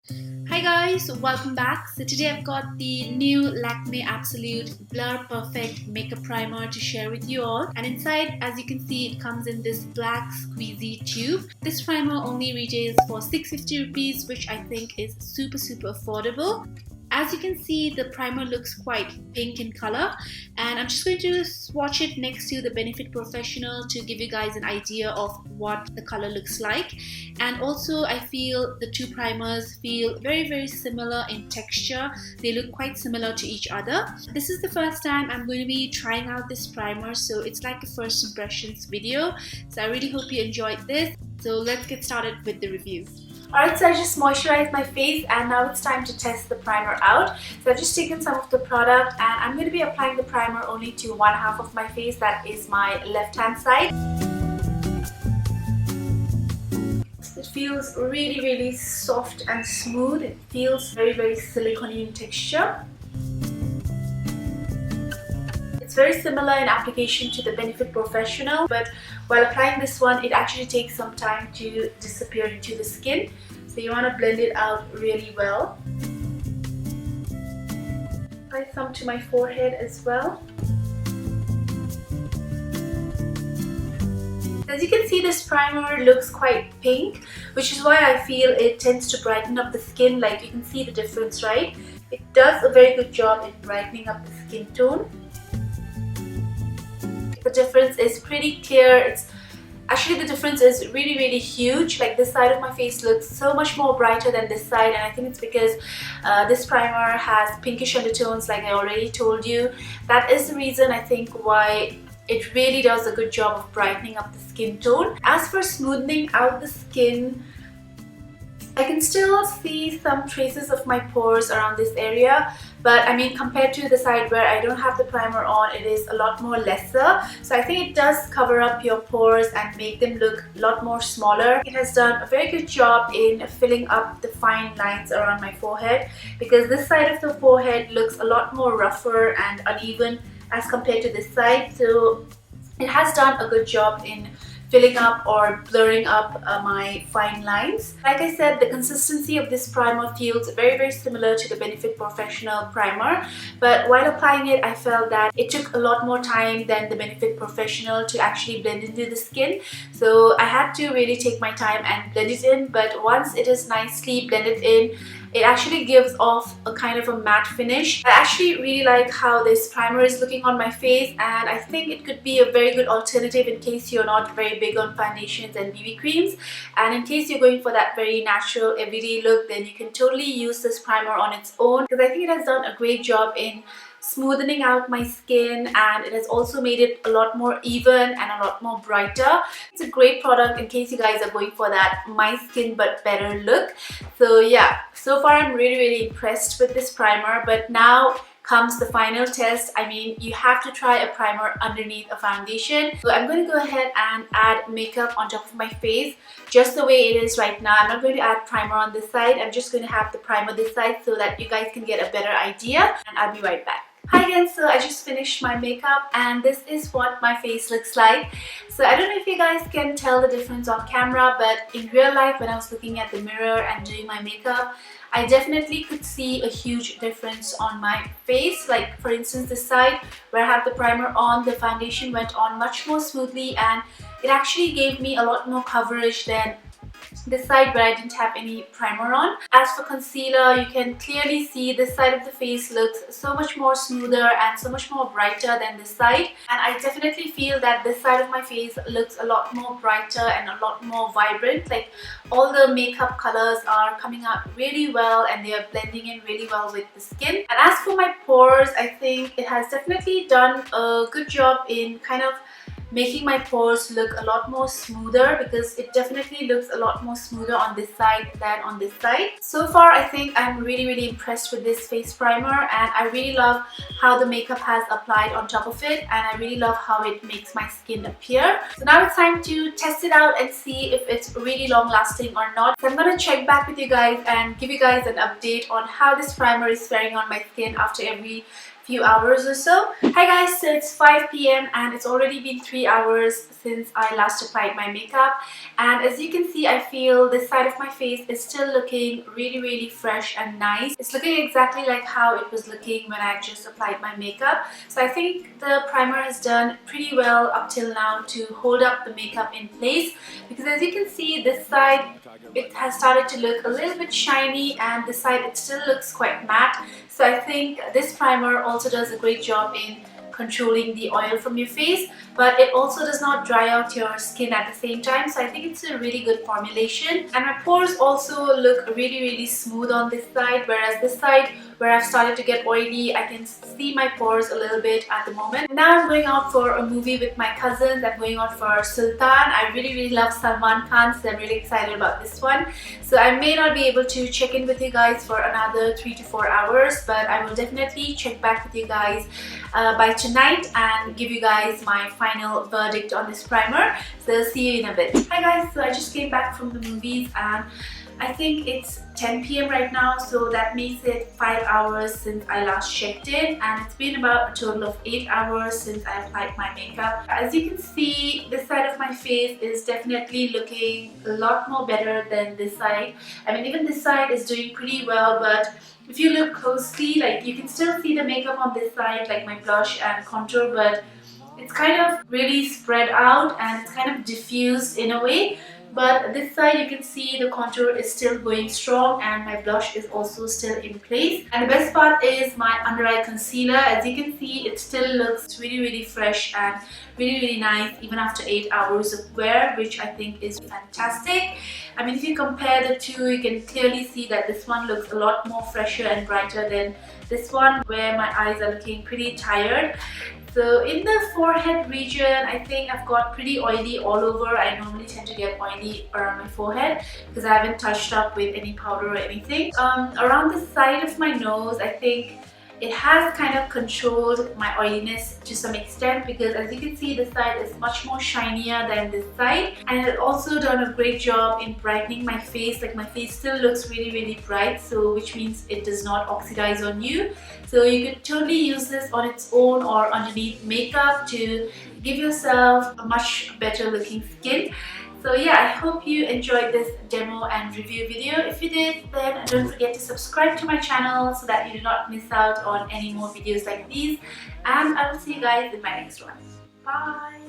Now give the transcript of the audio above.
Hi guys, welcome back. So today I've got the new Lakme Absolute Blur Perfect Makeup Primer to share with you all. And inside, as you can see, it comes in this black squeezy tube. This primer only retails for 650 rupees, which I think is super affordable. As you can see, the primer looks quite pink in color, and I'm just going to swatch it next to the Benefit Professional to give you guys an idea of what the color looks like. And also I feel the two primers feel very similar in texture. They look quite similar to each other. This is the first time I'm going to be trying out this primer, so it's like a first impressions video. So I really hope you enjoyed this. So let's get started with the review. Alright, so I just moisturized my face and now it's time to test the primer out. So I've just taken some of the product and I'm going to be applying the primer only to one half of my face, that is my left hand side. It feels really soft and smooth. It feels very silicone in texture. It's very similar in application to the Benefit Professional, but while applying this one, it actually takes some time to disappear into the skin. So you want to blend it out really well. Apply some to my forehead as well. As you can see, this primer looks quite pink, which is why I feel it tends to brighten up the skin. Like, you can see the difference, right? It does a very good job in brightening up the skin tone. The difference is pretty clear. The difference is really huge. Like, this side of my face looks so much more brighter than this side, and I think it's because this primer has pinkish undertones, like I already told you. That is the reason, I think, why it really does a good job of brightening up the skin tone. As for smoothing out the skin, I can still see some traces of my pores around this area, but I mean, compared to the side where I don't have the primer on, it is a lot more lesser. So I think it does cover up your pores and make them look a lot more smaller. It has done a very good job in filling up the fine lines around my forehead, because this side of the forehead looks a lot more rougher and uneven as compared to this side. So it has done a good job in filling up or blurring up my fine lines. Like I said, the consistency of this primer feels very similar to the Benefit Professional primer, but while applying it, I felt that it took a lot more time than the Benefit Professional to actually blend into the skin. So I had to really take my time and blend it in, but once it is nicely blended in, it actually gives off a kind of a matte finish. I actually really like how this primer is looking on my face, and I think it could be a very good alternative in case you're not very big on foundations and BB creams, and in case you're going for that very natural everyday look, then you can totally use this primer on its own, because I think it has done a great job in smoothing out my skin, and it has also made it a lot more even and a lot more brighter. It's a great product in case you guys are going for that my skin but better look. So yeah, so far I'm really impressed with this primer, but now comes the final test. I mean, you have to try a primer underneath a foundation. So I'm going to go ahead and add makeup on top of my face just the way it is right now. I'm not going to add primer on this side. I'm just going to have the primer this side so that you guys can get a better idea, and I'll be right back. Hi again, so I just finished my makeup and this is what my face looks like. So I don't know if you guys can tell the difference on camera, but in real life, when I was looking at the mirror and doing my makeup, I definitely could see a huge difference on my face. Like, for instance, this side where I have the primer on, the foundation went on much more smoothly, and it actually gave me a lot more coverage than this side where I didn't have any primer on. As for concealer, you can clearly see this side of the face looks so much more smoother and so much more brighter than this side, and I definitely feel that this side of my face looks a lot more brighter and a lot more vibrant. Like, all the makeup colors are coming out really well and they are blending in really well with the skin. And as for my pores, I think it has definitely done a good job in kind of making my pores look a lot more smoother, because it definitely looks a lot more smoother on this side than on this side. So far, I think I'm really impressed with this face primer, and I really love how the makeup has applied on top of it, and I really love how it makes my skin appear. So now it's time to test it out and see if it's really long lasting or not. So I'm gonna check back with you guys and give you guys an update on how this primer is faring on my skin after every few hours or so. Hi guys, so it's 5 p.m. and it's already been 3 hours since I last applied my makeup, and as you can see, I feel this side of my face is still looking really fresh and nice. It's looking exactly like how it was looking when I just applied my makeup. So I think the primer has done pretty well up till now to hold up the makeup in place, because as you can see, this side it has started to look a little bit shiny and this side it still looks quite matte. So I think this primer also does a great job in controlling the oil from your face, but it also does not dry out your skin at the same time. So I think it's a really good formulation, and my pores also look really smooth on this side, whereas this side where I've started to get oily, I can see my pores a little bit at the moment. Now I'm going out for a movie with my cousins. I'm going out for Sultan. I really love Salman Khan, so I'm really excited about this one. So I may not be able to check in with you guys for another 3 to 4 hours, but I will definitely check back with you guys by tonight and give you guys my final verdict on this primer. So see you in a bit. Hi guys, so I just came back from the movies and I think it's 10 p.m. right now, so that makes it 5 hours since I last checked in, and it's been about a total of 8 hours since I applied my makeup. As you can see, this side of my face is definitely looking a lot more better than this side. I mean, even this side is doing pretty well, but if you look closely, like you can still see the makeup on this side, like my blush and contour, but it's kind of really spread out and it's kind of diffused in a way. But this side you can see the contour is still going strong and my blush is also still in place. And the best part is my under eye concealer. As you can see, it still looks really fresh and really nice even after 8 hours of wear, which I think is fantastic. I mean, if you compare the two, you can clearly see that this one looks a lot more fresher and brighter than this one, where my eyes are looking pretty tired. So in the forehead region, I think I've got pretty oily all over. I normally tend to get oily around my forehead because I haven't touched up with any powder or anything. Around the side of my nose, I think it has kind of controlled my oiliness to some extent, because as you can see, this side is much more shinier than this side, and it also done a great job in brightening my face. Like my face still looks really bright, so which means it does not oxidize on you. So you could totally use this on its own or underneath makeup to give yourself a much better looking skin. So yeah, I hope you enjoyed this demo and review video. If you did, then don't forget to subscribe to my channel so that you do not miss out on any more videos like these. And I will see you guys in my next one. Bye!